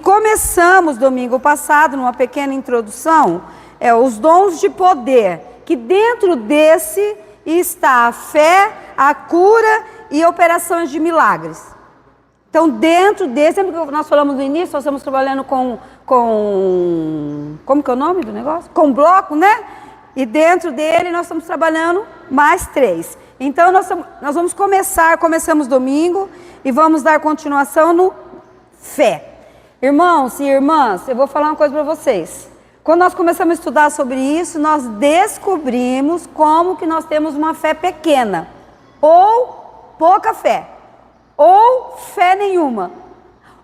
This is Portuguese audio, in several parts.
começamos domingo passado, numa pequena introdução, os dons de poder, que dentro desse está a fé, a cura e operações de milagres. Então, dentro desse, lembra que nós falamos no início, nós estamos trabalhando com como que é o nome do negócio? Com bloco, né? E dentro dele nós estamos trabalhando mais 3. Então, nós vamos começamos domingo e vamos dar continuação no fé. Irmãos e irmãs, eu vou falar uma coisa para vocês. Quando nós começamos a estudar sobre isso, nós descobrimos como que nós temos uma fé pequena, ou pouca fé, ou fé nenhuma,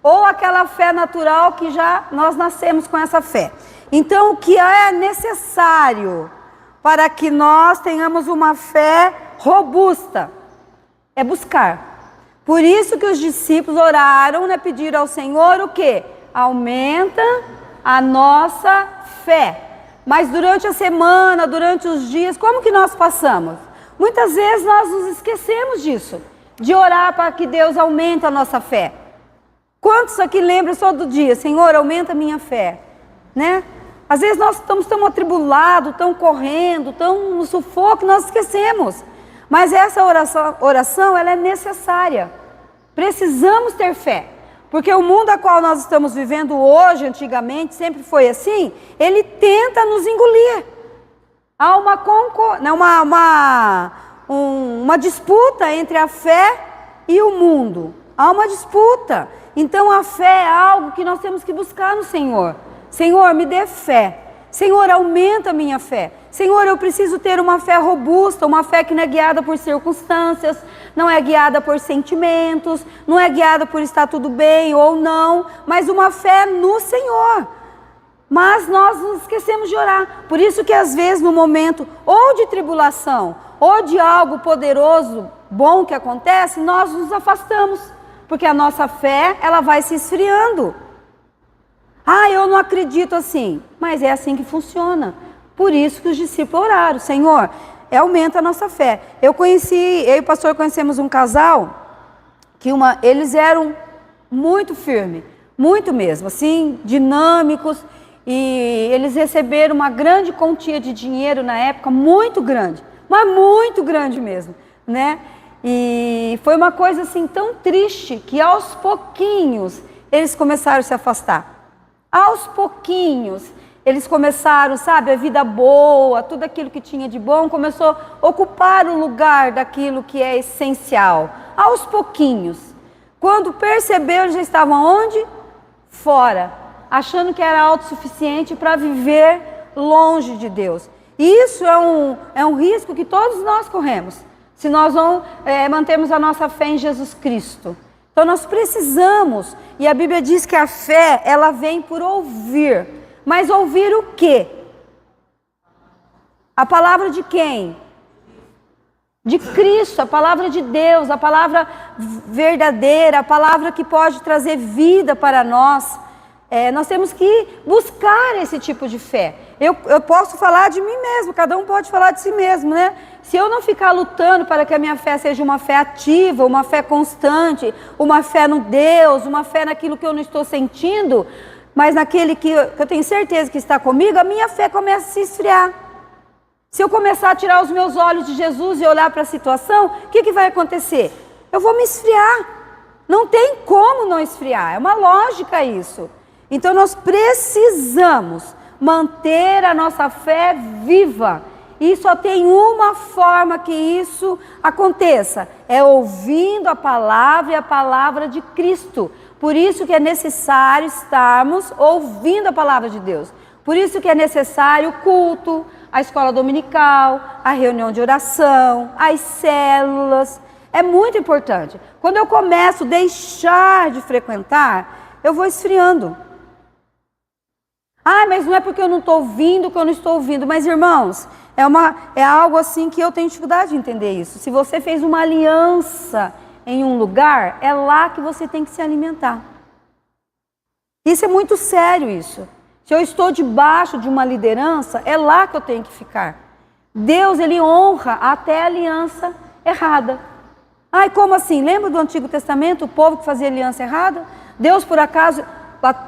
ou aquela fé natural que já nós nascemos com essa fé. Então, o que é necessário para que nós tenhamos uma fé robusta é buscar. Por isso que os discípulos oraram, né, pediram ao Senhor o quê? Aumenta a nossa fé. Mas durante a semana, durante os dias, como que nós passamos? Muitas vezes nós nos esquecemos disso, de orar para que Deus aumente a nossa fé. Quantos aqui lembram todo dia, Senhor, aumenta a minha fé, né? Às vezes nós estamos tão atribulados, tão correndo, tão no sufoco, nós esquecemos. Mas essa oração ela é necessária. Precisamos ter fé. Porque o mundo a qual nós estamos vivendo hoje, antigamente, sempre foi assim, ele tenta nos engolir. Há uma disputa entre a fé e o mundo. Há uma disputa. Então a fé é algo que nós temos que buscar no Senhor. Senhor, me dê fé. Senhor, aumenta a minha fé. Senhor, eu preciso ter uma fé robusta, uma fé que não é guiada por circunstâncias, não é guiada por sentimentos, não é guiada por estar tudo bem ou não, mas uma fé no Senhor. Mas nós nos esquecemos de orar. Por isso que às vezes no momento ou de tribulação, ou de algo poderoso, bom que acontece, nós nos afastamos. Porque a nossa fé, ela vai se esfriando. Ah, eu não acredito assim. Mas é assim que funciona. Por isso que os discípulos oraram. Senhor, aumenta a nossa fé. Eu e o pastor conhecemos um casal, que eles eram muito firmes. Muito mesmo, assim, dinâmicos. E eles receberam uma grande quantia de dinheiro na época, muito grande. Mas muito grande mesmo, né? E foi uma coisa assim tão triste que aos pouquinhos eles começaram a se afastar. Aos pouquinhos eles começaram, sabe, a vida boa, tudo aquilo que tinha de bom começou a ocupar o lugar daquilo que é essencial. Aos pouquinhos. Quando perceberam, eles já estavam onde? Fora, achando que era autossuficiente para viver longe de Deus. E isso é um risco que todos nós corremos, se nós não mantermos a nossa fé em Jesus Cristo. Então nós precisamos, e a Bíblia diz que a fé, ela vem por ouvir. Mas ouvir o quê? A palavra de quem? De Cristo, a palavra de Deus, a palavra verdadeira, a palavra que pode trazer vida para nós. Nós temos que buscar esse tipo de fé. Eu posso falar de mim mesmo, cada um pode falar de si mesmo, né? Se eu não ficar lutando para que a minha fé seja uma fé ativa, uma fé constante, uma fé no Deus, uma fé naquilo que eu não estou sentindo, mas naquele que eu tenho certeza que está comigo, a minha fé começa a se esfriar. Se eu começar a tirar os meus olhos de Jesus e olhar para a situação, o que vai acontecer? Eu vou me esfriar. Não tem como não esfriar, é uma lógica isso. Então nós precisamos manter a nossa fé viva. E só tem uma forma que isso aconteça, é ouvindo a palavra e a palavra de Cristo. Por isso que é necessário estarmos ouvindo a palavra de Deus. Por isso que é necessário o culto, a escola dominical, a reunião de oração, as células. É muito importante. Quando eu começo a deixar de frequentar, eu vou esfriando. Ah, mas não é porque eu não estou ouvindo que eu não estou ouvindo. Mas, irmãos, é algo assim que eu tenho dificuldade de entender isso. Se você fez uma aliança em um lugar, é lá que você tem que se alimentar. Isso é muito sério, isso. Se eu estou debaixo de uma liderança, é lá que eu tenho que ficar. Deus, Ele honra até a aliança errada. Ai, como assim? Lembra do Antigo Testamento, o povo que fazia aliança errada? Deus, por acaso,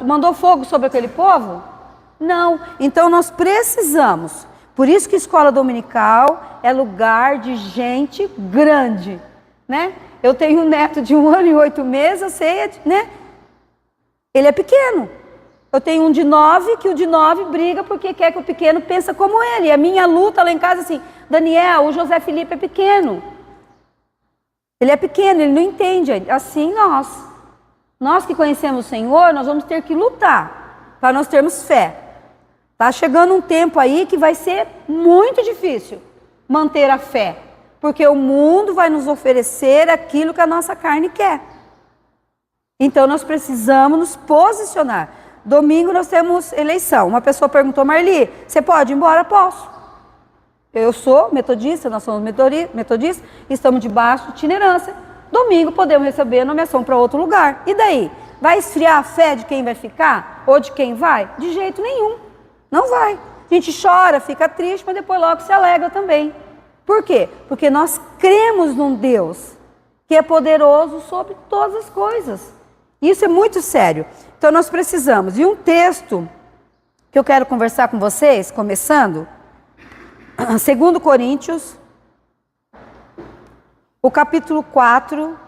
mandou fogo sobre aquele povo? Não. Então nós precisamos. Por isso que escola dominical é lugar de gente grande, né? Eu tenho um neto de 1 ano e 8 meses, eu sei, né? Ele é pequeno. Eu tenho um de 9, que o de 9 briga porque quer que o pequeno pense como ele. E a minha luta lá em casa é assim, Daniel, o José Felipe é pequeno. Ele é pequeno, ele não entende. Assim nós que conhecemos o Senhor, nós vamos ter que lutar para nós termos fé. Está chegando um tempo aí que vai ser muito difícil manter a fé. Porque o mundo vai nos oferecer aquilo que a nossa carne quer. Então nós precisamos nos posicionar. Domingo nós temos eleição. Uma pessoa perguntou, Marli, você pode ir embora? Posso. Eu sou metodista, nós somos metodistas, estamos debaixo de itinerância. Domingo podemos receber a nomeação para outro lugar. E daí? Vai esfriar a fé de quem vai ficar? Ou de quem vai? De jeito nenhum. Não vai. A gente chora, fica triste, mas depois logo se alegra também. Por quê? Porque nós cremos num Deus que é poderoso sobre todas as coisas. Isso é muito sério. Então nós precisamos. E um texto que eu quero conversar com vocês, começando, 2 Coríntios, o capítulo 4.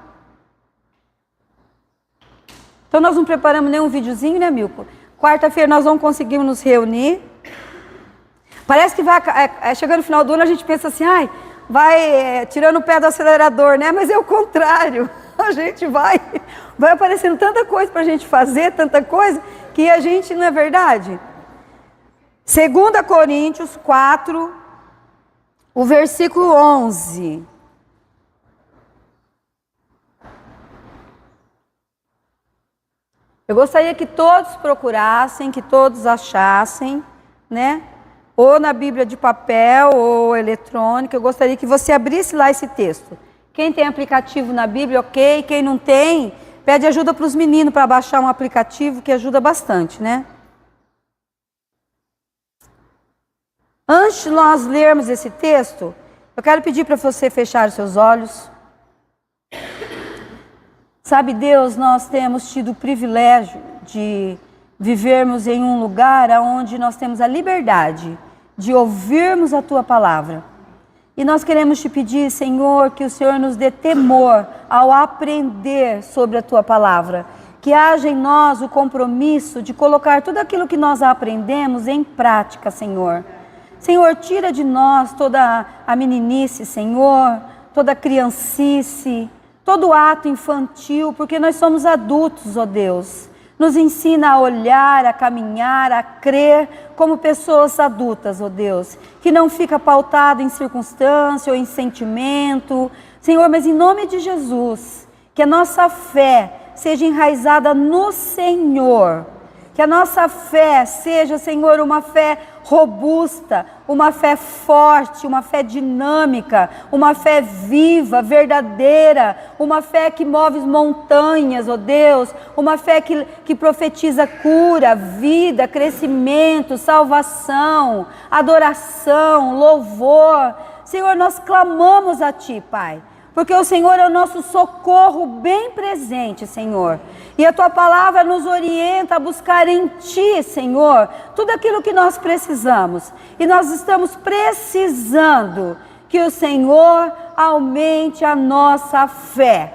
Então nós não preparamos nenhum videozinho, né, Milko? Quarta-feira nós vamos conseguir nos reunir. Parece que vai chegando no final do ano a gente pensa assim, vai tirando o pé do acelerador, né? Mas é o contrário. A gente vai aparecendo tanta coisa para a gente fazer, tanta coisa, que a gente, não é verdade? 2 Coríntios 4, o versículo 11. Eu gostaria que todos procurassem, que todos achassem, né? Ou na Bíblia de papel ou eletrônica. Eu gostaria que você abrisse lá esse texto. Quem tem aplicativo na Bíblia, ok. Quem não tem, pede ajuda para os meninos para baixar um aplicativo que ajuda bastante, né? Antes de nós lermos esse texto, eu quero pedir para você fechar os seus olhos. Sabe, Deus, nós temos tido o privilégio de vivermos em um lugar onde nós temos a liberdade de ouvirmos a Tua palavra. E nós queremos te pedir, Senhor, que o Senhor nos dê temor ao aprender sobre a Tua palavra. Que haja em nós o compromisso de colocar tudo aquilo que nós aprendemos em prática, Senhor. Senhor, tira de nós toda a meninice, Senhor, toda a criancice, todo ato infantil, porque nós somos adultos, ó Deus. Nos ensina a olhar, a caminhar, a crer como pessoas adultas, ó Deus. Que não fica pautado em circunstância ou em sentimento. Senhor, mas em nome de Jesus, que a nossa fé seja enraizada no Senhor. Que a nossa fé seja, Senhor, uma fé robusta, uma fé forte, uma fé dinâmica, uma fé viva, verdadeira, uma fé que move montanhas, ó Deus, uma fé que profetiza cura, vida, crescimento, salvação, adoração, louvor. Senhor, nós clamamos a Ti, Pai. Porque o Senhor é o nosso socorro bem presente, Senhor. E a Tua palavra nos orienta a buscar em Ti, Senhor, tudo aquilo que nós precisamos. E nós estamos precisando que o Senhor aumente a nossa fé.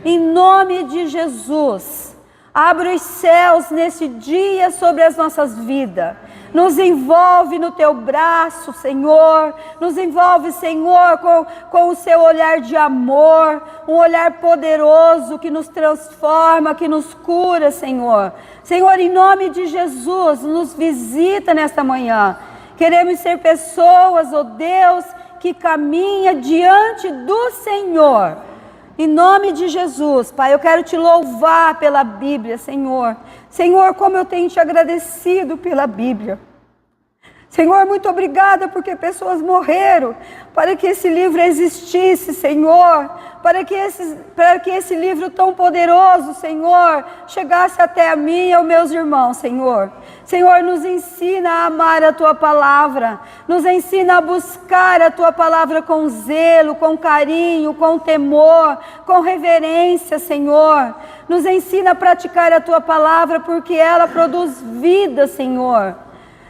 Em nome de Jesus, abre os céus nesse dia sobre as nossas vidas. Nos envolve no Teu braço, Senhor. Nos envolve, Senhor, com o Seu olhar de amor. Um olhar poderoso que nos transforma, que nos cura, Senhor. Senhor, em nome de Jesus, nos visita nesta manhã. Queremos ser pessoas, ó Deus, que caminha diante do Senhor. Em nome de Jesus, Pai, eu quero Te louvar pela Bíblia, Senhor. Senhor, como eu tenho Te agradecido pela Bíblia. Senhor, muito obrigada porque pessoas morreram para que esse livro existisse, Senhor. Para que esse livro tão poderoso, Senhor, chegasse até a mim e aos meus irmãos, Senhor. Senhor, nos ensina a amar a Tua palavra. Nos ensina a buscar a Tua palavra com zelo, com carinho, com temor, com reverência, Senhor. Nos ensina a praticar a Tua palavra, porque ela produz vida, Senhor.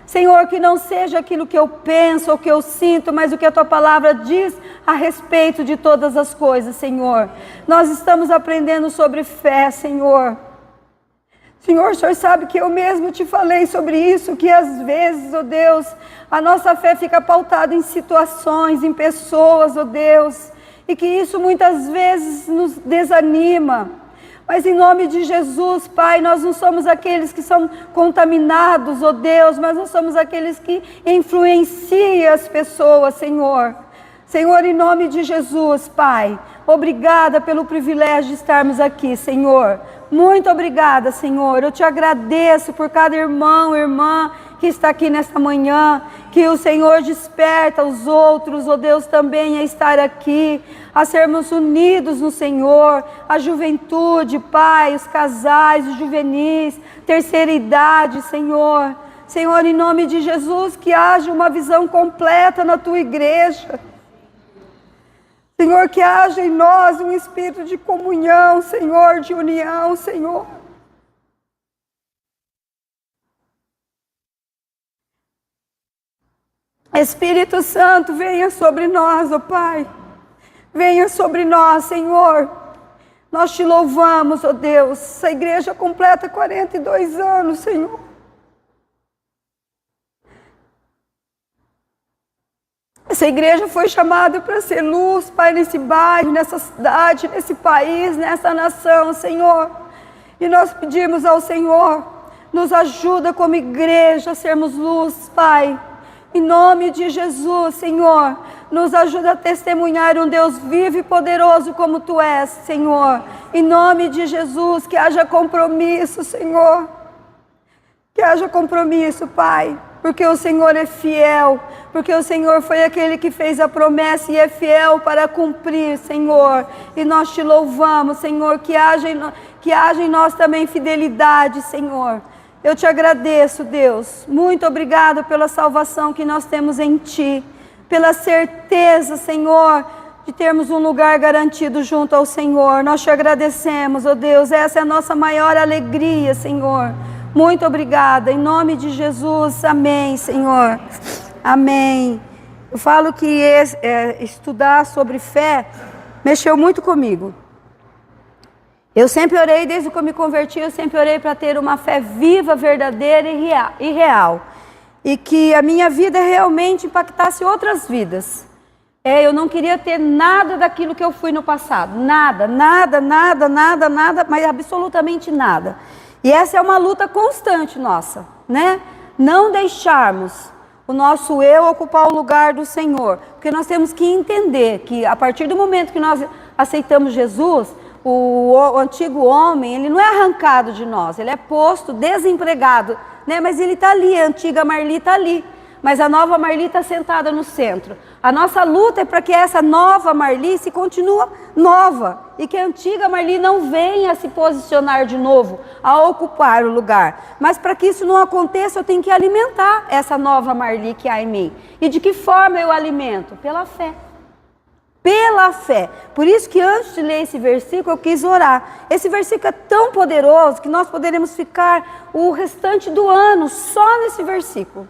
Senhor, que não seja aquilo que eu penso ou que eu sinto, mas o que a Tua palavra diz a respeito de todas as coisas, Senhor. Nós estamos aprendendo sobre fé, Senhor. Senhor, o Senhor sabe que eu mesmo te falei sobre isso, que às vezes, ó Deus, a nossa fé fica pautada em situações, em pessoas, ó Deus, e que isso muitas vezes nos desanima. Mas em nome de Jesus, Pai, nós não somos aqueles que são contaminados, ó Deus, mas nós somos aqueles que influenciam as pessoas, Senhor. Senhor, em nome de Jesus, Pai, obrigada pelo privilégio de estarmos aqui, Senhor. Muito obrigada, Senhor. Eu te agradeço por cada irmão, irmã que está aqui nesta manhã, que o Senhor desperta os outros, ó Deus, também a estar aqui, a sermos unidos no Senhor, a juventude, Pai, os casais, os juvenis, terceira idade, Senhor. Senhor, em nome de Jesus, que haja uma visão completa na Tua igreja. Senhor, que haja em nós um espírito de comunhão, Senhor, de união, Senhor. Espírito Santo, venha sobre nós, ó Pai. Venha sobre nós, Senhor. Nós te louvamos, ó Deus. Essa igreja completa 42 anos, Senhor. Essa igreja foi chamada para ser luz, Pai, nesse bairro, nessa cidade, nesse país, nessa nação, Senhor. E nós pedimos ao Senhor, nos ajuda como igreja a sermos luz, Pai. Em nome de Jesus, Senhor, nos ajuda a testemunhar um Deus vivo e poderoso como Tu és, Senhor. Em nome de Jesus, que haja compromisso, Senhor. Que haja compromisso, Pai. Porque o Senhor é fiel, porque o Senhor foi aquele que fez a promessa e é fiel para cumprir, Senhor. E nós te louvamos, Senhor, que haja em nós também fidelidade, Senhor. Eu te agradeço, Deus. Muito obrigado pela salvação que nós temos em Ti, pela certeza, Senhor, de termos um lugar garantido junto ao Senhor. Nós te agradecemos, ó Deus, essa é a nossa maior alegria, Senhor. Muito obrigada, em nome de Jesus, amém, Senhor, amém. Eu falo que estudar sobre fé mexeu muito comigo. Eu sempre orei, desde que eu me converti, eu sempre orei para ter uma fé viva, verdadeira e real. E que a minha vida realmente impactasse outras vidas. Eu não queria ter nada daquilo que eu fui no passado, nada, mas absolutamente nada. E essa é uma luta constante nossa, né? Não deixarmos o nosso eu ocupar o lugar do Senhor. Porque nós temos que entender que a partir do momento que nós aceitamos Jesus, o antigo homem, ele não é arrancado de nós, ele é posto desempregado, né? Mas ele está ali, a antiga Marli está ali. Mas a nova Marli está sentada no centro. A nossa luta é para que essa nova Marli se continue nova. E que a antiga Marli não venha a se posicionar de novo, a ocupar o lugar. Mas para que isso não aconteça, eu tenho que alimentar essa nova Marli que há em mim. E de que forma eu alimento? Pela fé. Pela fé. Por isso que antes de ler esse versículo, eu quis orar. Esse versículo é tão poderoso que nós poderemos ficar o restante do ano só nesse versículo.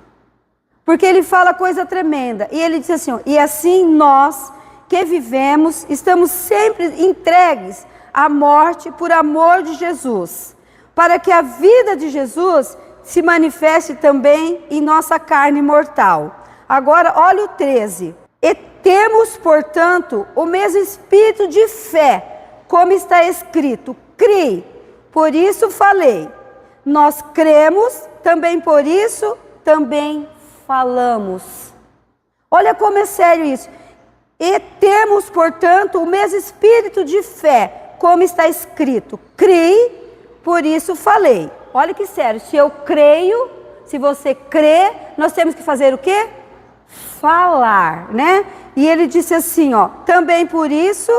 Porque ele fala coisa tremenda. E ele diz assim, ó, e assim nós que vivemos, estamos sempre entregues à morte por amor de Jesus, para que a vida de Jesus se manifeste também em nossa carne mortal. Agora, olha o 13. E temos, portanto, o mesmo espírito de fé, como está escrito, criei, por isso falei. Nós cremos, também por isso, também falamos. Olha como é sério isso. E temos, portanto, o mesmo espírito de fé, como está escrito, criei, por isso falei. Olha que sério, se eu creio, se você crê, nós temos que fazer o quê? Falar, né? E ele disse assim, ó, também por isso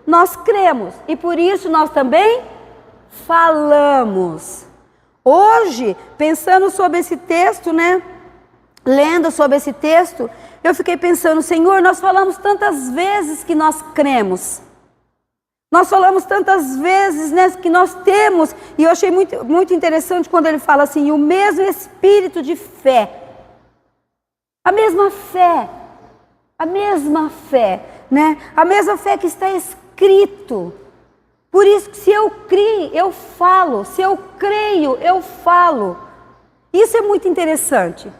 nós cremos, e por isso nós também falamos. Hoje, pensando sobre esse texto, né? Lendo sobre esse texto, eu fiquei pensando, Senhor, nós falamos tantas vezes que nós cremos, Nós falamos tantas vezes, né, que nós temos, e eu achei muito, muito interessante quando ele fala assim, o mesmo espírito de fé. A mesma fé, né? A mesma fé que está escrito. Por isso que se eu criei, eu falo. Se eu creio, eu falo. Isso é muito interessante.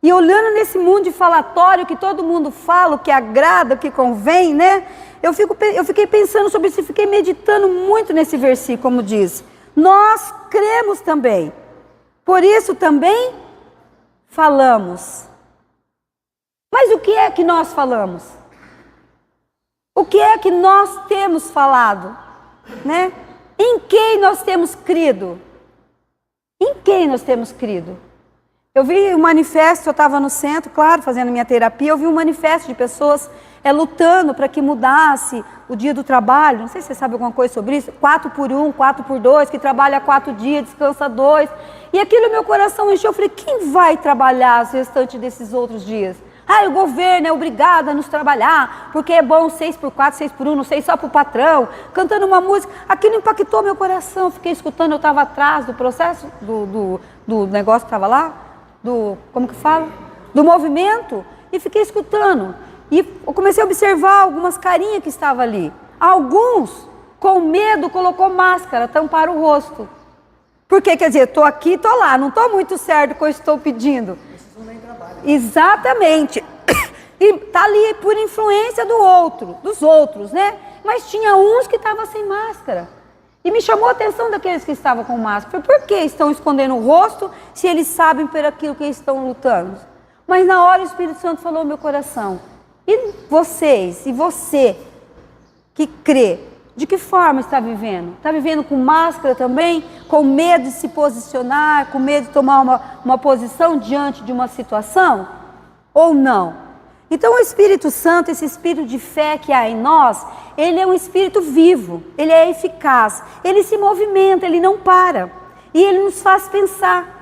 E olhando nesse mundo de falatório que todo mundo fala, o que agrada, o que convém, né? Eu fiquei pensando sobre isso, fiquei meditando muito nesse versículo, como diz. Nós cremos também. Por isso também falamos. Mas o que é que nós falamos? O que é que nós temos falado? Né? Em quem nós temos crido? Em quem nós temos crido? Eu vi um manifesto, eu estava no centro, claro, fazendo minha terapia, eu vi um manifesto de pessoas lutando para que mudasse o dia do trabalho. Não sei se você sabe alguma coisa sobre isso. 4x1, 4x2, que trabalha 4 dias, descansa 2. E aquilo meu coração encheu. Eu falei, quem vai trabalhar o restante desses outros dias? O governo é obrigado a nos trabalhar, porque é bom 6x4, 6x1, não sei, só para o patrão, cantando uma música. Aquilo impactou meu coração, fiquei escutando, eu estava atrás do processo, do negócio que estava lá, como que fala? Do movimento, e fiquei escutando. E eu comecei a observar algumas carinhas que estavam ali. Alguns, com medo, colocou máscara, tamparam o rosto. Porque, quer dizer, estou aqui, estou lá, não estou muito certo com o que eu estou pedindo. Exatamente. E está ali por influência dos outros, né? Mas tinha uns que estavam sem máscara. E me chamou a atenção daqueles que estavam com máscara. Por que estão escondendo o rosto se eles sabem por aquilo que eles estão lutando? Mas na hora o Espírito Santo falou no meu coração. E vocês, e você que crê, de que forma está vivendo? Está vivendo com máscara também? Com medo de se posicionar? Com medo de tomar uma posição diante de uma situação? Ou não? Então o Espírito Santo, esse espírito de fé que há em nós, ele é um espírito vivo, ele é eficaz, ele se movimenta, ele não para. E ele nos faz pensar.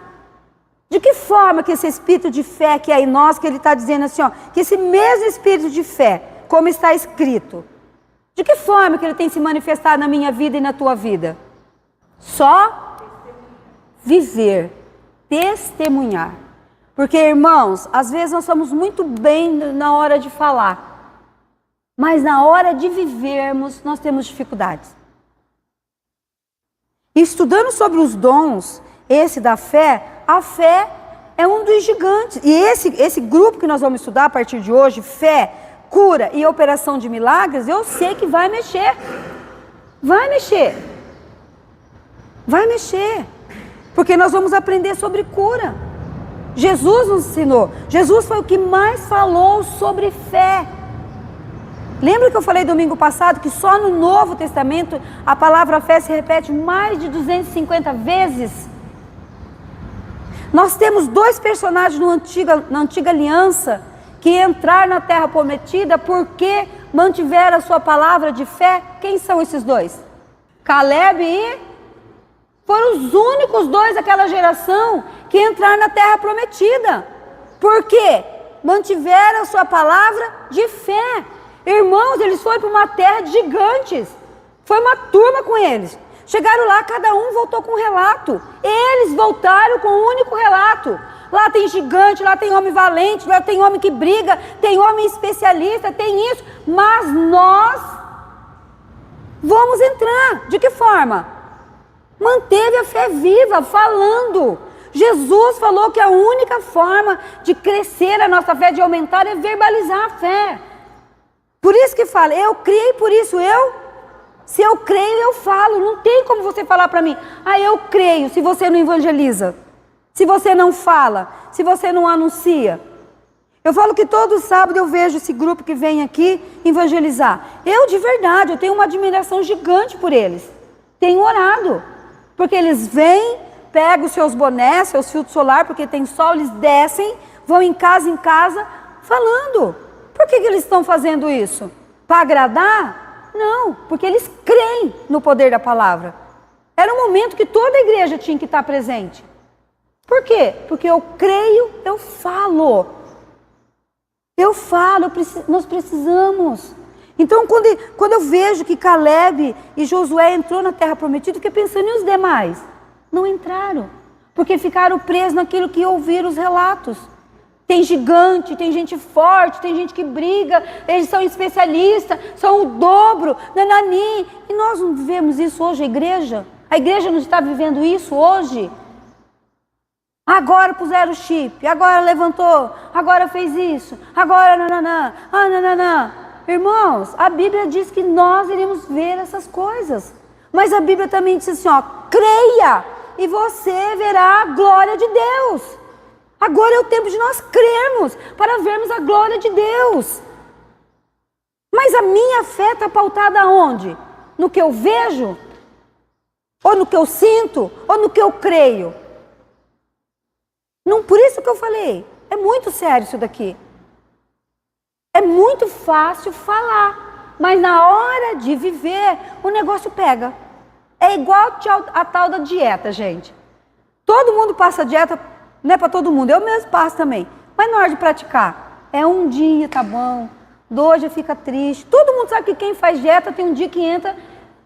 De que forma que esse espírito de fé que há em nós, que ele está dizendo assim, ó, que esse mesmo espírito de fé, como está escrito, de que forma que ele tem se manifestado na minha vida e na tua vida? Só viver, testemunhar. Porque, irmãos, às vezes nós somos muito bem na hora de falar, mas na hora de vivermos, nós temos dificuldades. E estudando sobre os dons, esse da fé, a fé é um dos gigantes. E esse grupo que nós vamos estudar a partir de hoje, fé, cura e operação de milagres, eu sei que vai mexer. Vai mexer. Vai mexer. Porque nós vamos aprender sobre cura. Jesus nos ensinou. Jesus foi o que mais falou sobre fé. Lembra que eu falei domingo passado que só no Novo Testamento a palavra fé se repete mais de 250 vezes? Nós temos 2 personagens na antiga aliança que entraram na terra prometida porque mantiveram a sua palavra de fé. Quem são esses 2? Caleb e... foram os únicos 2 daquela geração que entraram na terra prometida. Por quê? Mantiveram a sua palavra de fé. Irmãos, eles foram para uma terra de gigantes. Foi uma turma com eles. Chegaram lá, cada um voltou com um relato. Eles voltaram com um único relato. Lá tem gigante, lá tem homem valente, lá tem homem que briga, tem homem especialista, tem isso. Mas nós vamos entrar. De que forma? Manteve a fé viva, falando. Jesus falou que a única forma de crescer a nossa fé, de aumentar, é verbalizar a fé. Por isso que fala, eu criei, por isso se eu creio, eu falo. Não tem como você falar para mim, eu creio, se você não evangeliza, se você não fala, se você não anuncia. Eu falo que todo sábado eu vejo esse grupo que vem aqui evangelizar. Eu, de verdade, eu tenho uma admiração gigante por eles. Tenho orado. Porque eles vêm, pegam os seus bonés, seus filtros solares, porque tem sol, eles descem, vão em casa falando. Por que eles estão fazendo isso? Para agradar? Não, porque eles creem no poder da palavra. Era um momento que toda a igreja tinha que estar presente. Por quê? Porque eu creio, eu falo. Eu falo, nós precisamos. Então, quando eu vejo que Caleb e Josué entrou na terra prometida, eu fiquei pensando, e os demais? Não entraram, porque ficaram presos naquilo que ouviram os relatos. Tem gigante, tem gente forte, tem gente que briga, eles são especialistas, são o dobro, nanani. E nós não vivemos isso hoje, a igreja? A igreja não está vivendo isso hoje? Agora puseram o chip, agora levantou, agora fez isso, agora nananã, nananã. Irmãos, a Bíblia diz que nós iremos ver essas coisas. Mas a Bíblia também diz assim, ó, creia e você verá a glória de Deus. Agora é o tempo de nós crermos para vermos a glória de Deus. Mas a minha fé está pautada aonde? No que eu vejo? Ou no que eu sinto? Ou no que eu creio? Não, por isso que eu falei, é muito sério isso daqui. É muito fácil falar, mas na hora de viver, o negócio pega. É igual a tal da dieta, gente. Todo mundo passa dieta, não é para todo mundo, eu mesmo passo também. Mas na hora de praticar, é um dia, tá bom, 2 já fica triste. Todo mundo sabe que quem faz dieta tem um dia que entra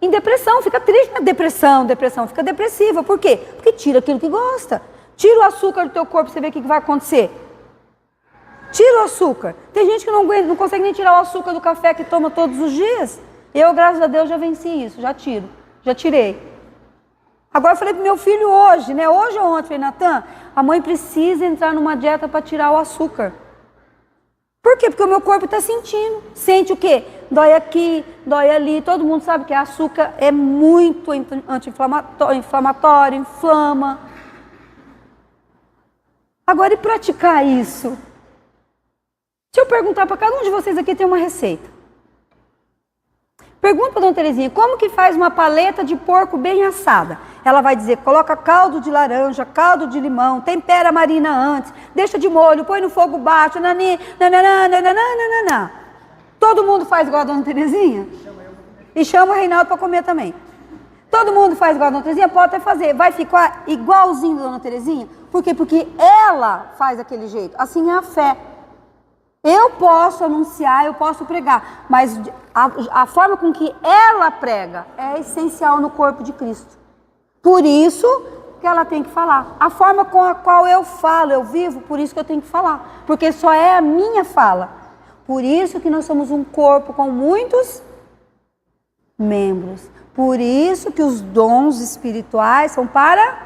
em depressão, fica triste na depressão, fica depressiva. Por quê? Porque tira aquilo que gosta. Tira o açúcar do teu corpo, você vê o que vai acontecer. Tira o açúcar. Tem gente que não consegue nem tirar o açúcar do café que toma todos os dias. Eu, graças a Deus, já venci isso, já tirei. Agora eu falei pro meu filho hoje, né? Hoje ou ontem, falei, Natan, a mãe precisa entrar numa dieta para tirar o açúcar. Por quê? Porque o meu corpo está sentindo. Sente o quê? Dói aqui, dói ali. Todo mundo sabe que açúcar é muito anti-inflamatório, inflama. Agora, e praticar isso? Se eu perguntar para cada um de vocês aqui, tem uma receita. Pergunta para a dona Terezinha, como que faz uma paleta de porco bem assada? Ela vai dizer, coloca caldo de laranja, caldo de limão, tempera a marina antes, deixa de molho, põe no fogo baixo, nananã. Todo mundo faz igual a dona Terezinha? E chama o Reinaldo para comer também. Todo mundo faz igual a dona Terezinha? Pode até fazer. Vai ficar igualzinho a dona Terezinha? Por quê? Porque ela faz daquele jeito. Assim é a fé. Eu posso anunciar, eu posso pregar, mas a forma com que ela prega é essencial no corpo de Cristo. Por isso que ela tem que falar. A forma com a qual eu falo, eu vivo, por isso que eu tenho que falar. Porque só é a minha fala. Por isso que nós somos um corpo com muitos membros. Por isso que os dons espirituais são para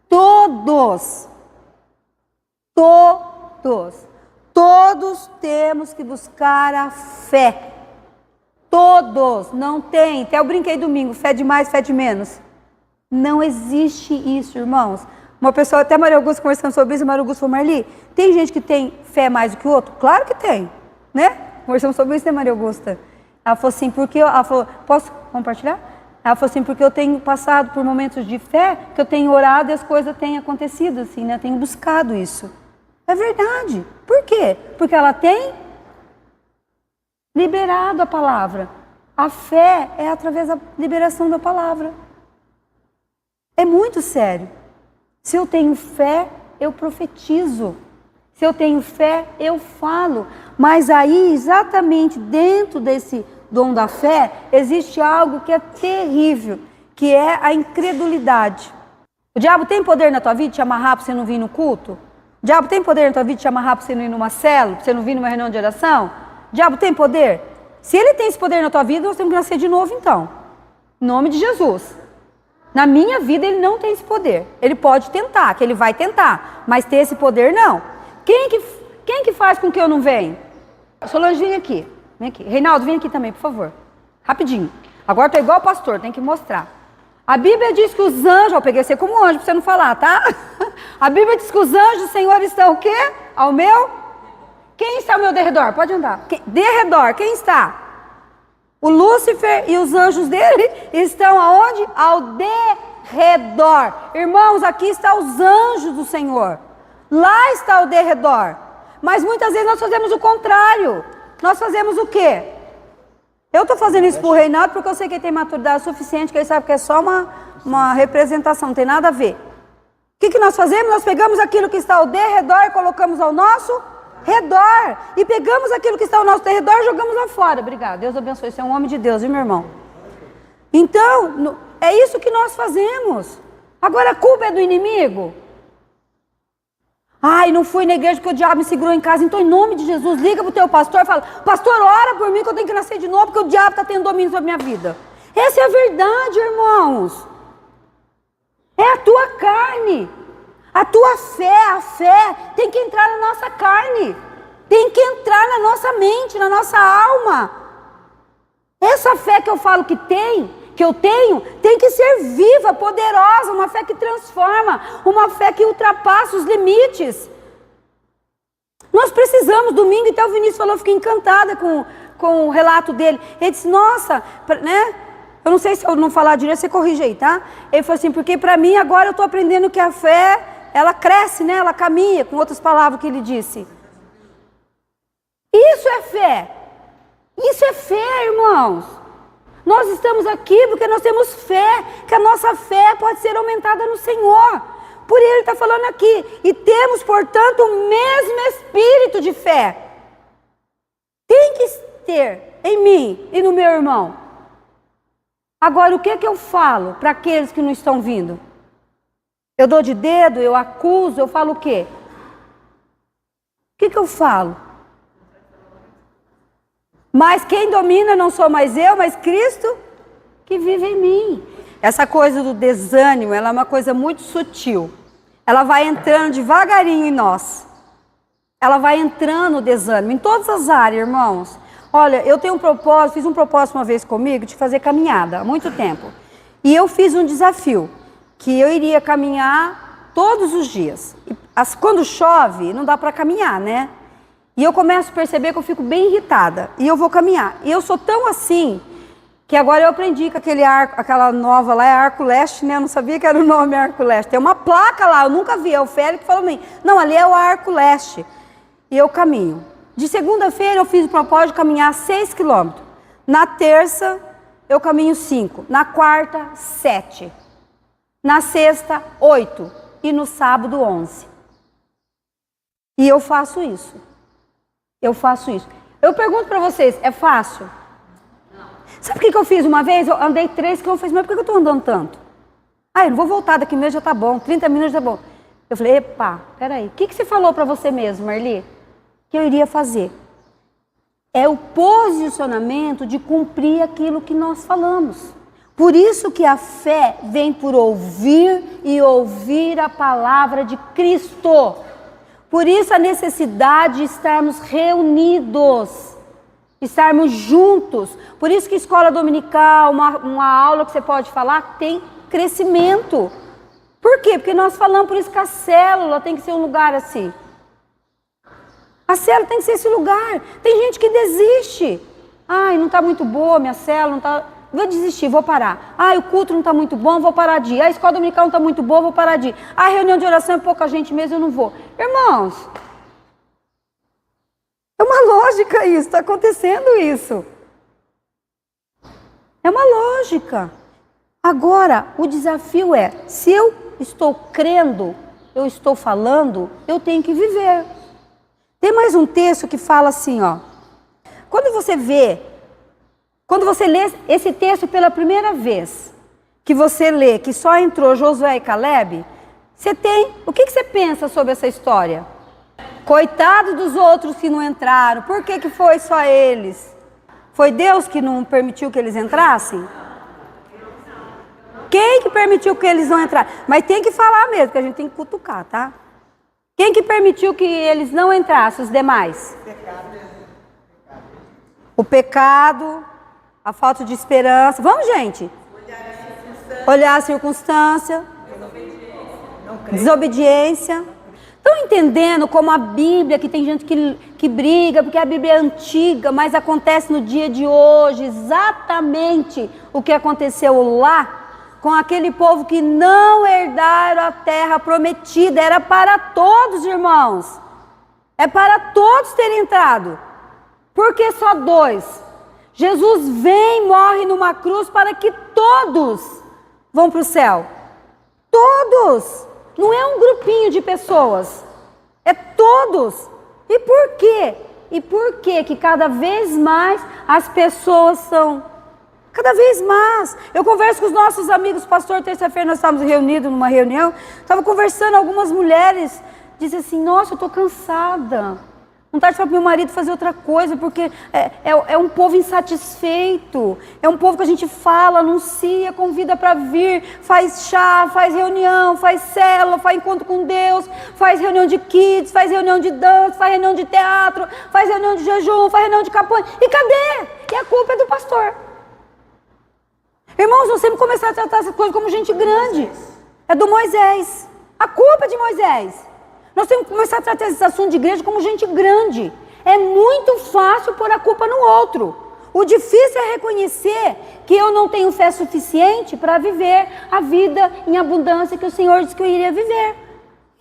todos. Todos. Todos temos que buscar a fé. Todos. Não tem. Até eu brinquei domingo. Fé de mais, fé de menos. Não existe isso, irmãos. Uma pessoa, até Maria Augusta conversando sobre isso, Maria Augusta falou, Marli, tem gente que tem fé mais do que o outro? Claro que tem. Né? Conversamos sobre isso, né, Maria Augusta? Ela falou assim, porque ela falou, posso compartilhar? Ela falou assim, porque eu tenho passado por momentos de fé, que eu tenho orado e as coisas têm acontecido, assim, né? Eu tenho buscado isso. É verdade. Por quê? Porque ela tem liberado a palavra. A fé é através da liberação da palavra. É muito sério. Se eu tenho fé, eu profetizo. Se eu tenho fé, eu falo. Mas aí, exatamente dentro desse dom da fé, existe algo que é terrível, que é a incredulidade. O diabo tem poder na tua vida de te amarrar para você não vir no culto? O diabo tem poder na tua vida de te amarrar para você não ir numa célula, para você não vir numa reunião de oração? O diabo tem poder? Se ele tem esse poder na tua vida, nós temos que nascer de novo então. Em nome de Jesus. Na minha vida ele não tem esse poder. Ele pode tentar, que ele vai tentar, mas ter esse poder não. Quem que faz com que eu não venha? Solange, vem aqui. Vem aqui. Reinaldo, vem aqui também, por favor. Rapidinho. Agora estou igual o pastor, tem que mostrar. A Bíblia diz que os anjos... Eu peguei você como anjo para você não falar, tá? A Bíblia diz que os anjos do Senhor estão o quê? Ao meu... Quem está ao meu derredor? Pode andar. Derredor, quem está? O Lúcifer e os anjos dele estão aonde? Ao derredor. Irmãos, aqui estão os anjos do Senhor. Lá está o derredor. Mas muitas vezes nós fazemos o contrário. Nós fazemos o quê? Eu estou fazendo isso para o Reinaldo porque eu sei que ele tem maturidade suficiente, que ele sabe que é só uma representação, não tem nada a ver. O que nós fazemos? Nós pegamos aquilo que está ao derredor e colocamos ao nosso redor. E pegamos aquilo que está ao nosso redor e jogamos lá fora. Obrigada. Deus abençoe. Você é um homem de Deus, viu, meu irmão? Então, é isso que nós fazemos. Agora a culpa é do inimigo? Ai, não fui na igreja porque o diabo me segurou em casa. Então, em nome de Jesus, liga para o teu pastor e fala: pastor, ora por mim que eu tenho que nascer de novo, porque o diabo está tendo domínio sobre a minha vida. Essa é a verdade, irmãos. É a tua carne. A tua fé, a fé tem que entrar na nossa carne. Tem que entrar na nossa mente, na nossa alma. Essa fé que eu falo que eu tenho, tem que ser viva, poderosa, uma fé que transforma, uma fé que ultrapassa os limites. Nós precisamos, domingo, então o Vinícius falou, eu fiquei encantada com o relato dele. Ele disse, nossa, né? Eu não sei se eu não falar direito, você corrige aí, tá? Ele falou assim, porque para mim agora eu estou aprendendo que a fé, ela cresce, né? Ela caminha, com outras palavras que ele disse. Isso é fé. Isso é fé, irmãos. Nós estamos aqui porque nós temos fé, que a nossa fé pode ser aumentada no Senhor. Por ele está falando aqui, e temos, portanto, o mesmo espírito de fé. Tem que ter em mim e no meu irmão. Agora, o que eu falo para aqueles que não estão vindo? Eu dou de dedo, eu acuso, eu falo o quê? O que eu falo? Mas quem domina não sou mais eu, mas Cristo que vive em mim. Essa coisa do desânimo, ela é uma coisa muito sutil. Ela vai entrando devagarinho em nós. Ela vai entrando o desânimo, em todas as áreas, irmãos. Olha, eu tenho um propósito, fiz um propósito uma vez comigo de fazer caminhada, há muito tempo. E eu fiz um desafio, que eu iria caminhar todos os dias. Quando chove, não dá para caminhar, né? E eu começo a perceber que eu fico bem irritada. E eu vou caminhar. E eu sou tão assim, que agora eu aprendi que aquela nova lá é Arco Leste, né? Eu não sabia que era o nome Arco Leste. Tem uma placa lá, eu nunca vi. É o Félix que falou para mim, não, ali é o Arco Leste. E eu caminho. De segunda-feira eu fiz o propósito de caminhar 6 quilômetros. Na terça eu caminho 5. Na quarta, 7. Na sexta, 8. E no sábado, 11. E eu faço isso. Eu faço isso. Eu pergunto para vocês, é fácil? Não. Sabe o que eu fiz uma vez? Eu andei 3 quilômetros, mas por que eu estou andando tanto? Ah, eu não vou voltar daqui mesmo, já tá bom, 30 minutos já tá bom. Eu falei, epa, peraí, o que você falou para você mesmo, Marli? Que eu iria fazer? É o posicionamento de cumprir aquilo que nós falamos. Por isso que a fé vem por ouvir e ouvir a palavra de Cristo. Por isso a necessidade de estarmos reunidos, estarmos juntos. Por isso que escola dominical, uma aula que você pode falar, tem crescimento. Por quê? Porque nós falamos, por isso que a célula tem que ser um lugar assim. A célula tem que ser esse lugar. Tem gente que desiste. Ai, não está muito boa minha célula, não está... Vou desistir, vou parar. Ah, o culto não está muito bom, vou parar de ir. A escola dominical não está muito boa, vou parar de ir. A reunião de oração é pouca gente mesmo, eu não vou. Irmãos, é uma lógica isso, está acontecendo isso. É uma lógica. Agora, o desafio é, se eu estou crendo, eu estou falando, eu tenho que viver. Tem mais um texto que fala assim, ó. Quando você lê esse texto pela primeira vez, que você lê, que só entrou Josué e Caleb, o que você pensa sobre essa história? Coitado dos outros que não entraram, por que foi só eles? Foi Deus que não permitiu que eles entrassem? Quem que permitiu que eles não entrassem? Mas tem que falar mesmo, que a gente tem que cutucar, tá? Quem que permitiu que eles não entrassem, os demais? O pecado, a falta de esperança. Vamos, gente? Olhar a circunstância. Desobediência. Estão entendendo como a Bíblia, que tem gente que briga, porque a Bíblia é antiga, mas acontece no dia de hoje exatamente o que aconteceu lá com aquele povo que não herdaram a terra prometida. Era para todos, irmãos. É para todos terem entrado. Por que só 2? Jesus vem e morre numa cruz para que todos vão para o céu. Todos. Não é um grupinho de pessoas. É todos. E por quê? E por que que cada vez mais as pessoas são... Cada vez mais. Eu converso com os nossos amigos, pastor, terça-feira nós estávamos reunidos numa reunião, estava conversando, algumas mulheres dizem assim, nossa, eu estou cansada. Vontade de falar para meu marido fazer outra coisa, porque é um povo insatisfeito. É um povo que a gente fala, anuncia, convida para vir, faz chá, faz reunião, faz célula, faz encontro com Deus, faz reunião de kids, faz reunião de dança, faz reunião de teatro, faz reunião de jejum, faz reunião de campanha. E cadê? E a culpa é do pastor. Irmãos, nós temos que começar a tratar essas coisas como gente grande. É do Moisés. A culpa é de Moisés. Nós temos que começar a tratar esse assunto de igreja como gente grande. É muito fácil pôr a culpa no outro. O difícil é reconhecer que eu não tenho fé suficiente para viver a vida em abundância que o Senhor disse que eu iria viver.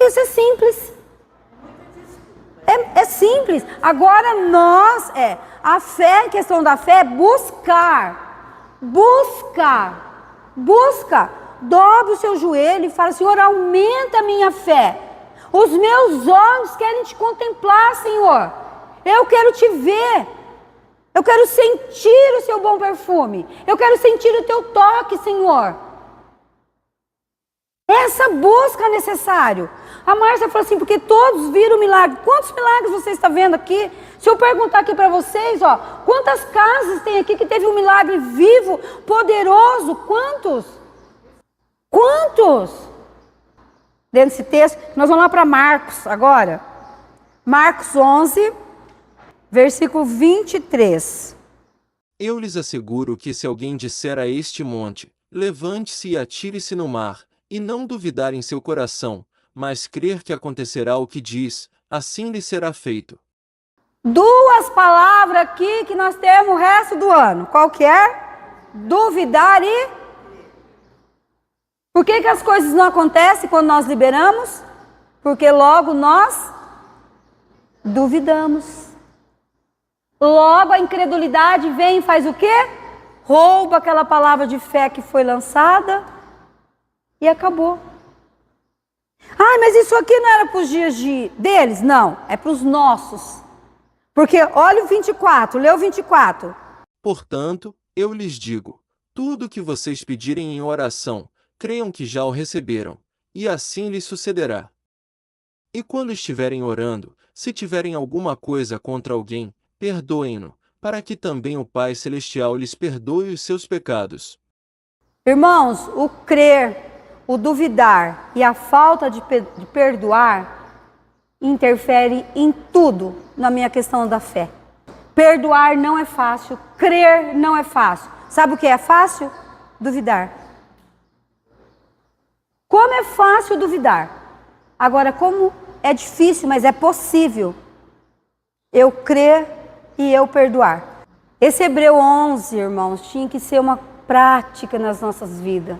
Isso é simples. É simples. Agora a fé, a questão da fé é buscar. Busca, dobre o seu joelho e fala, Senhor, aumenta a minha fé. Os meus olhos querem te contemplar, Senhor. Eu quero te ver. Eu quero sentir o seu bom perfume. Eu quero sentir o teu toque, Senhor. Essa busca é necessário. A Márcia falou assim, porque todos viram milagre. Quantos milagres você está vendo aqui? Se eu perguntar aqui para vocês, quantas casas tem aqui que teve um milagre vivo, poderoso? Quantos? Dentro desse texto, nós vamos lá para Marcos agora. Marcos 11, versículo 23. Eu lhes asseguro que se alguém disser a este monte, levante-se e atire-se no mar, e não duvidar em seu coração, mas crer que acontecerá o que diz, assim lhe será feito. Duas palavras aqui que nós temos o resto do ano. Qual que é? Duvidar e... Por que as coisas não acontecem quando nós liberamos? Porque logo nós duvidamos. Logo a incredulidade vem e faz o quê? Rouba aquela palavra de fé que foi lançada e acabou. Mas isso aqui não era para os dias deles? Não, é para os nossos. Porque olha o 24, lê o 24. Portanto, eu lhes digo, tudo o que vocês pedirem em oração, creiam que já o receberam, e assim lhes sucederá. E quando estiverem orando, se tiverem alguma coisa contra alguém, perdoem-no, para que também o Pai Celestial lhes perdoe os seus pecados. Irmãos, o crer, o duvidar e a falta de perdoar interfere em tudo na minha questão da fé. Perdoar não é fácil, crer não é fácil. Sabe o que é fácil? Duvidar. Como é fácil duvidar? Agora, como é difícil, mas é possível eu crer e eu perdoar. Esse Hebreu 11, irmãos, tinha que ser uma prática nas nossas vidas.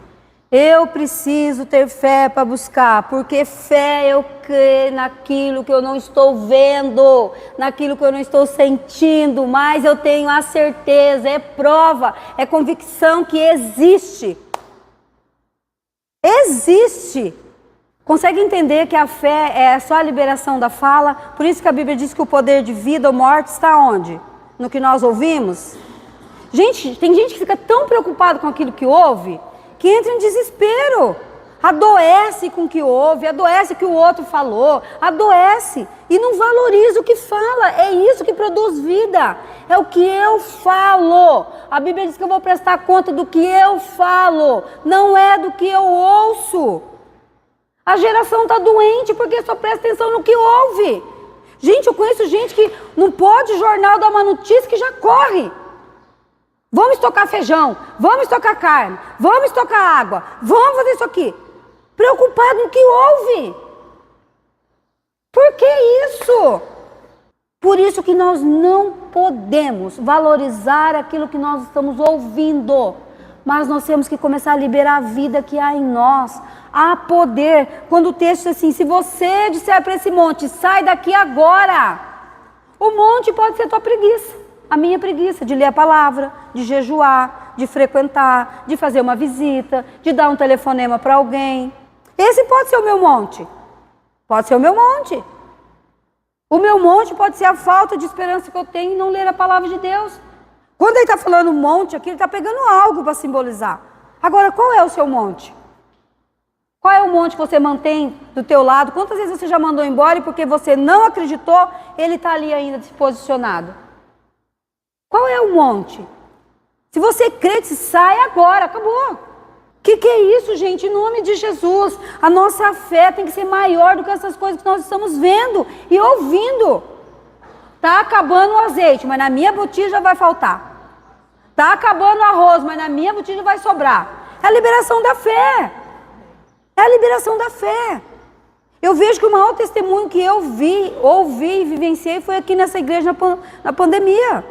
Eu preciso ter fé para buscar, porque fé eu creio naquilo que eu não estou vendo, naquilo que eu não estou sentindo, mas eu tenho a certeza, é prova, é convicção que existe. Existe. Consegue entender que a fé é só a liberação da fala? Por isso que a Bíblia diz que o poder de vida ou morte está onde? No que nós ouvimos? Gente, tem gente que fica tão preocupado com aquilo que ouve, que entra em desespero, adoece com o que ouve, adoece que o outro falou, adoece e não valoriza o que fala. É isso que produz vida, é o que eu falo. A Bíblia diz que eu vou prestar conta do que eu falo, não é do que eu ouço. A geração está doente porque só presta atenção no que ouve. Gente, eu conheço gente que não pode jornal dar uma notícia que já corre. Vamos estocar feijão, vamos estocar carne, vamos estocar água, vamos fazer isso aqui. Preocupado no que ouve. Por que isso? Por isso que nós não podemos valorizar aquilo que nós estamos ouvindo. Mas nós temos que começar a liberar a vida que há em nós. Há poder. Quando o texto diz assim, se você disser para esse monte, sai daqui agora. O monte pode ser tua preguiça. A minha preguiça de ler a palavra, de jejuar, de frequentar, de fazer uma visita, de dar um telefonema para alguém. Esse pode ser o meu monte. Pode ser o meu monte. O meu monte pode ser a falta de esperança que eu tenho em não ler a palavra de Deus. Quando ele está falando monte aqui, ele está pegando algo para simbolizar. Agora, qual é o seu monte? Qual é o monte que você mantém do teu lado? Quantas vezes você já mandou embora e porque você não acreditou, ele está ali ainda se posicionado? Qual é o monte? Se você crê, sai agora, acabou. Que é isso, gente? Em nome de Jesus, a nossa fé tem que ser maior do que essas coisas que nós estamos vendo e ouvindo. Está acabando o azeite, mas na minha botija vai faltar. Está acabando o arroz, mas na minha botija vai sobrar. É a liberação da fé. É a liberação da fé. Eu vejo que o maior testemunho que eu ouvi e vivenciei foi aqui nessa igreja na pandemia.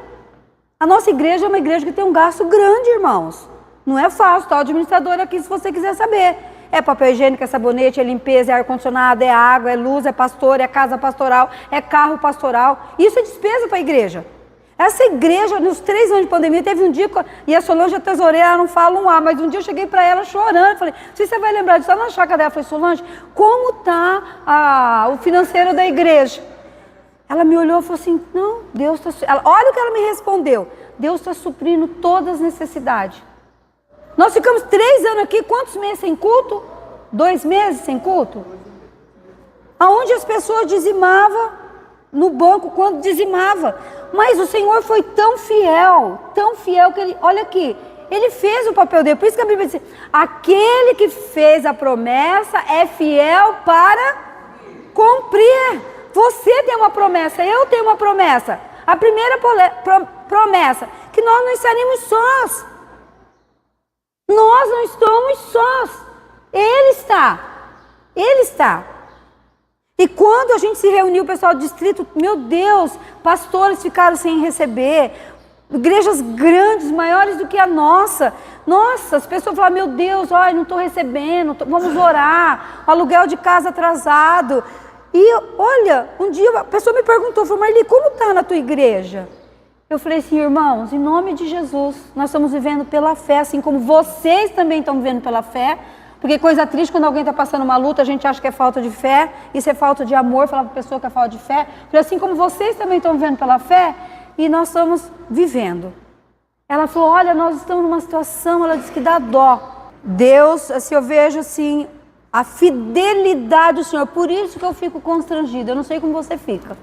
A nossa igreja é uma igreja que tem um gasto grande, irmãos. Não é fácil, tá? O administrador aqui, se você quiser saber. É papel higiênico, é sabonete, é limpeza, é ar-condicionado, é água, é luz, é pastor, é casa pastoral, é carro pastoral. Isso é despesa para a igreja. Essa igreja, nos 3 anos de pandemia, teve um dia, e a Solange, a tesoureira, ela não fala um A, mas um dia eu cheguei para ela chorando, falei, se você vai lembrar disso, lá na chácara dela, eu falei, Solange, como está o financeiro da igreja? Ela me olhou e falou assim, não, Deus está... Olha o que ela me respondeu, Deus está suprindo todas as necessidades. Nós ficamos 3 anos aqui, quantos meses sem culto? 2 meses sem culto? Aonde as pessoas dizimavam no banco quando dizimava. Mas o Senhor foi tão fiel que ele, olha aqui, ele fez o papel dele. Por isso que a Bíblia diz, aquele que fez a promessa é fiel para cumprir. Você tem uma promessa, eu tenho uma promessa. A primeira promessa, que nós não estaremos sós. Nós não estamos sós. Ele está. Ele está. E quando a gente se reuniu, o pessoal do distrito, meu Deus, pastores ficaram sem receber, igrejas grandes, maiores do que a nossa. Nossa, as pessoas falaram, meu Deus, olha, não estou recebendo, vamos orar, o aluguel de casa atrasado. E olha, um dia a pessoa me perguntou, falou, Marli, como está na tua igreja? Eu falei assim, irmãos, em nome de Jesus, nós estamos vivendo pela fé, assim como vocês também estão vivendo pela fé. Porque coisa triste, quando alguém está passando uma luta, a gente acha que é falta de fé, isso é falta de amor, falar para a pessoa que é falta de fé. Porque assim como vocês também estão vivendo pela fé, e nós estamos vivendo. Ela falou, olha, nós estamos numa situação, ela disse que dá dó. Deus, assim, eu vejo assim, a fidelidade do Senhor, por isso que eu fico constrangida, eu não sei como você fica.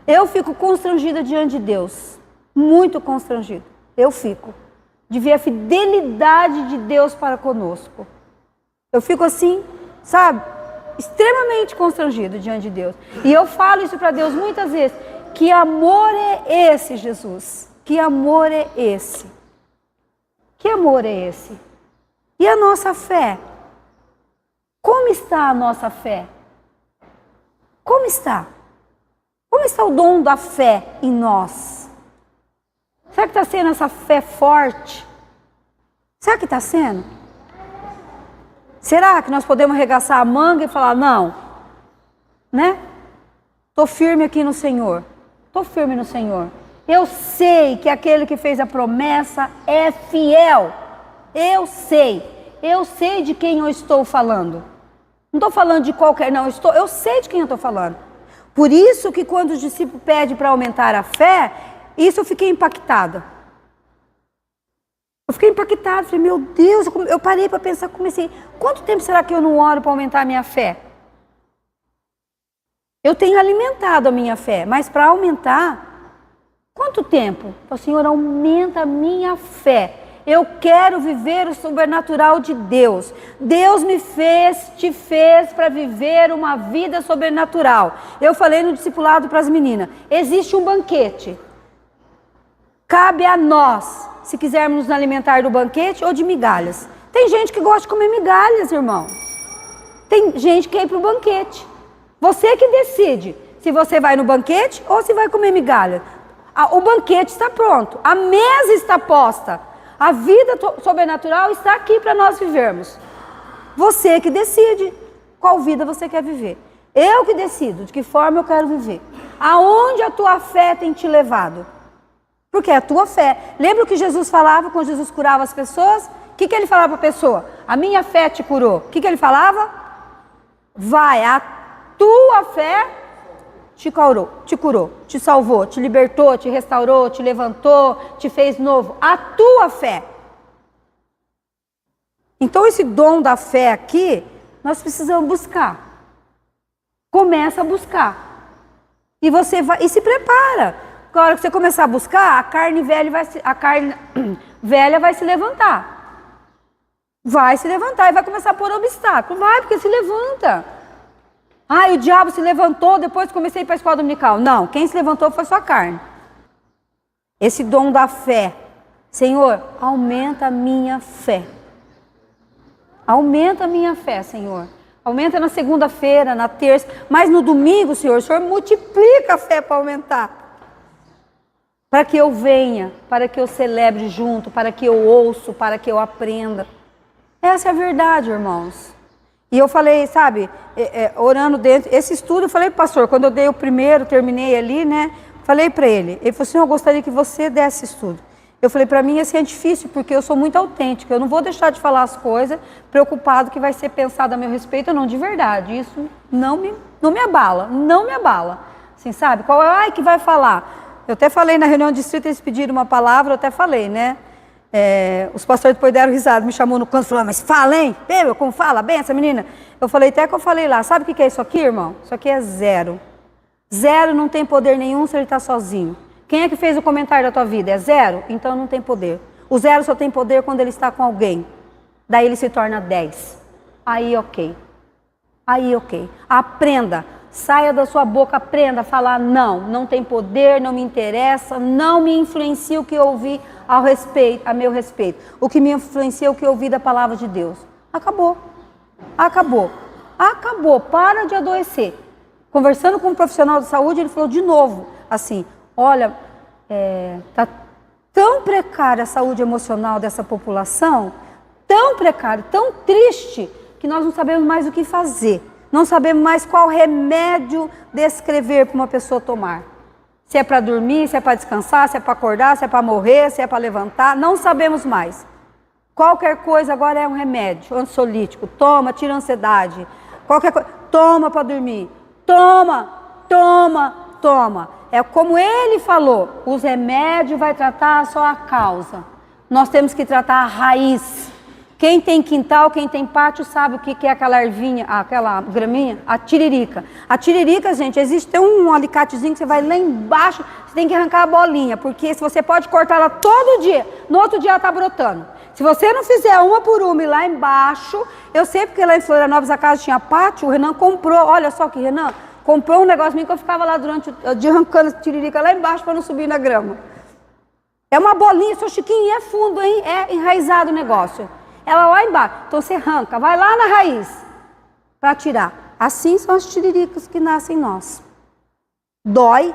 Eu fico constrangida diante de Deus, muito constrangida, eu fico, de ver a fidelidade de Deus para conosco. Eu fico assim, sabe, extremamente constrangido diante de Deus. E eu falo isso para Deus muitas vezes. Que amor é esse, Jesus? Que amor é esse? Que amor é esse? E a nossa fé? Como está a nossa fé? Como está? Como está o dom da fé em nós? Será que está sendo essa fé forte? Será que está sendo? Será que nós podemos arregaçar a manga e falar, não, né? Estou firme aqui no Senhor, estou firme no Senhor. Eu sei que aquele que fez a promessa é fiel. Eu sei de quem eu estou falando. Não estou falando de qualquer, não, eu sei de quem eu estou falando. Por isso que quando os discípulos pedem para aumentar a fé, isso eu fiquei impactada. Eu fiquei impactada, falei, meu Deus, eu parei para pensar, comecei, quanto tempo será que eu não oro para aumentar a minha fé? Eu tenho alimentado a minha fé, mas para aumentar, quanto tempo? O Senhor, aumenta a minha fé. Eu quero viver o sobrenatural de Deus. Deus me fez, te fez para viver uma vida sobrenatural. Eu falei no discipulado para as meninas, existe um banquete. Cabe a nós, se quisermos nos alimentar do banquete ou de migalhas. Tem gente que gosta de comer migalhas, irmão. Tem gente que quer ir para o banquete. Você que decide se você vai no banquete ou se vai comer migalha. O banquete está pronto, a mesa está posta. A vida sobrenatural está aqui para nós vivermos. Você que decide qual vida você quer viver. Eu que decido de que forma eu quero viver. Aonde a tua fé tem te levado? Porque é a tua fé. Lembra o que Jesus falava quando Jesus curava as pessoas? O que ele falava para a pessoa? A minha fé te curou. O que ele falava? Vai, a tua fé te curou, te salvou, te libertou, te restaurou, te levantou, te fez novo. A tua fé. Então esse dom da fé aqui, nós precisamos buscar. Começa a buscar. E você vai e se prepara. Na hora que você começar a buscar, a carne velha vai se levantar. Vai se levantar e vai começar a pôr obstáculo. Vai, porque se levanta. Ah, o diabo se levantou depois que comecei a ir para a escola dominical. Não, quem se levantou foi sua carne. Esse dom da fé. Senhor, aumenta a minha fé. Aumenta a minha fé, Senhor. Aumenta na segunda-feira, na terça. Mas no domingo, Senhor, o Senhor multiplica a fé para aumentar. Para que eu venha, para que eu celebre junto, para que eu ouço, para que eu aprenda. Essa é a verdade, irmãos. E eu falei, sabe, orando dentro, esse estudo, eu falei, pastor, quando eu dei o primeiro, terminei ali, né, falei para ele. Ele falou assim, eu gostaria que você desse estudo. Eu falei, para mim assim é difícil, porque eu sou muito autêntica, eu não vou deixar de falar as coisas, preocupado que vai ser pensado a meu respeito, não, de verdade, isso não me abala, não me abala. Assim, sabe, qual é, ai, que vai falar? Eu até falei na reunião de distrito, eles pediram uma palavra, eu até falei, né? Os pastores depois deram risada, me chamou no canto e falou, mas fala, hein? Beba, como fala bem essa menina? Eu falei, até que eu falei lá, sabe o que é isso aqui, irmão? Isso aqui é zero. Zero não tem poder nenhum se ele está sozinho. Quem é que fez o comentário da tua vida? É zero? Então não tem poder. O zero só tem poder quando ele está com alguém. Daí ele se torna 10. Aí ok. Aí ok. Aprenda. Saia da sua boca, aprenda a falar não. Não tem poder, não me interessa, não me influencia o que eu ouvi a meu respeito. O que me influencia é o que eu ouvi da palavra de Deus. Acabou. Acabou. Acabou. Para de adoecer. Conversando com um profissional de saúde, ele falou de novo, assim, olha, está tão precária a saúde emocional dessa população, tão precária, tão triste, que nós não sabemos mais o que fazer. Não sabemos mais qual remédio descrever para uma pessoa tomar. Se é para dormir, se é para descansar, se é para acordar, se é para morrer, se é para levantar, não sabemos mais. Qualquer coisa agora é um remédio ansiolítico. Toma, tira a ansiedade. Qualquer coisa, toma para dormir. Toma, toma, toma. É como ele falou, os remédios vai tratar só a causa. Nós temos que tratar a raiz. Quem tem quintal, quem tem pátio, sabe o que é aquela ervinha, aquela graminha? A tiririca. A tiririca, gente, existe um alicatezinho que você vai lá embaixo, você tem que arrancar a bolinha, porque se você pode cortar ela todo dia, no outro dia ela está brotando. Se você não fizer uma por uma e lá embaixo, eu sei porque lá em Florianópolis a casa tinha pátio, o Renan comprou, olha só que Renan, comprou um negócio que eu ficava lá durante o dia arrancando a tiririca lá embaixo para não subir na grama. É uma bolinha, seu Chiquinho, é fundo, hein? É enraizado o negócio. Ela lá embaixo, então você arranca, vai lá na raiz para tirar. Assim são as tiriricas que nascem em nós. Dói,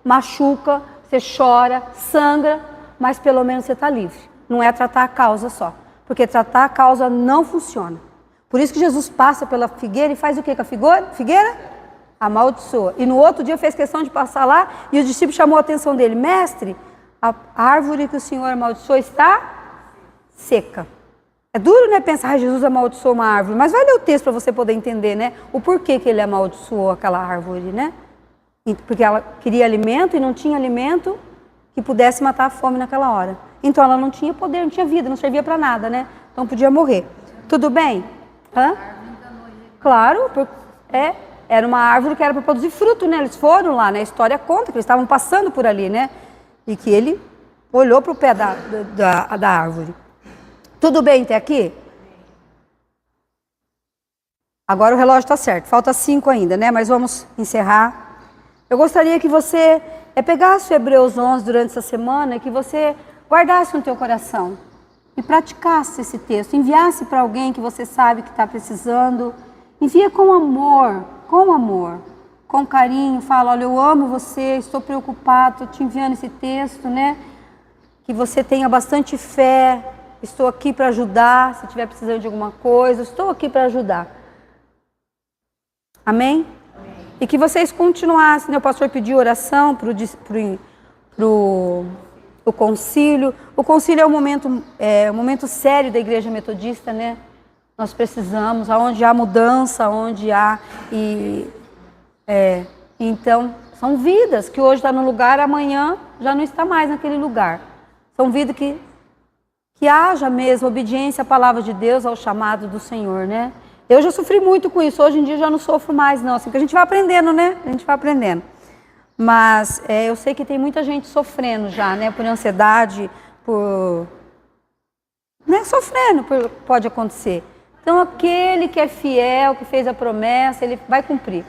machuca, você chora, sangra, mas pelo menos você está livre. Não é tratar a causa só, porque tratar a causa não funciona. Por isso que Jesus passa pela figueira e faz o que com a figueira? Amaldiçoa. E no outro dia fez questão de passar lá e o discípulo chamou a atenção dele. Mestre, a árvore que o Senhor amaldiçoou está seca. É duro, né, pensar, Jesus amaldiçoou uma árvore, mas vai ler o texto para você poder entender, né, o porquê que ele amaldiçoou aquela árvore, né? Porque ela queria alimento e não tinha alimento que pudesse matar a fome naquela hora. Então ela não tinha poder, não tinha vida, não servia para nada, né? Então podia morrer. Tudo bem? Hã? Claro, era uma árvore que era para produzir fruto, né? Eles foram lá, né? A história conta que eles estavam passando por ali, né? E que ele olhou para o pé da árvore. Tudo bem até aqui? Agora o relógio está certo. Falta 5 ainda, né? Mas vamos encerrar. Eu gostaria que você pegasse o Hebreus 11 durante essa semana e que você guardasse no teu coração e praticasse esse texto. Enviasse para alguém que você sabe que está precisando. Envia com amor, com carinho. Fala, olha, eu amo você, estou preocupado, estou te enviando esse texto, né? Que você tenha bastante fé. Estou aqui para ajudar, se estiver precisando de alguma coisa, estou aqui para ajudar. Amém? Amém? E que vocês continuassem, né? O pastor pediu oração para o concílio. O concílio é um momento sério da igreja metodista, né? Nós precisamos, onde há mudança, onde há... E Então, são vidas que hoje está no lugar, amanhã já não está mais naquele lugar. São vidas que haja mesmo obediência à palavra de Deus, ao chamado do Senhor, né? Eu já sofri muito com isso, hoje em dia já não sofro mais não, assim, porque a gente vai aprendendo, né? A gente vai aprendendo. Mas eu sei que tem muita gente sofrendo já, né? Por ansiedade, por... Né? Sofrendo, pode acontecer. Então aquele que é fiel, que fez a promessa, ele vai cumprir.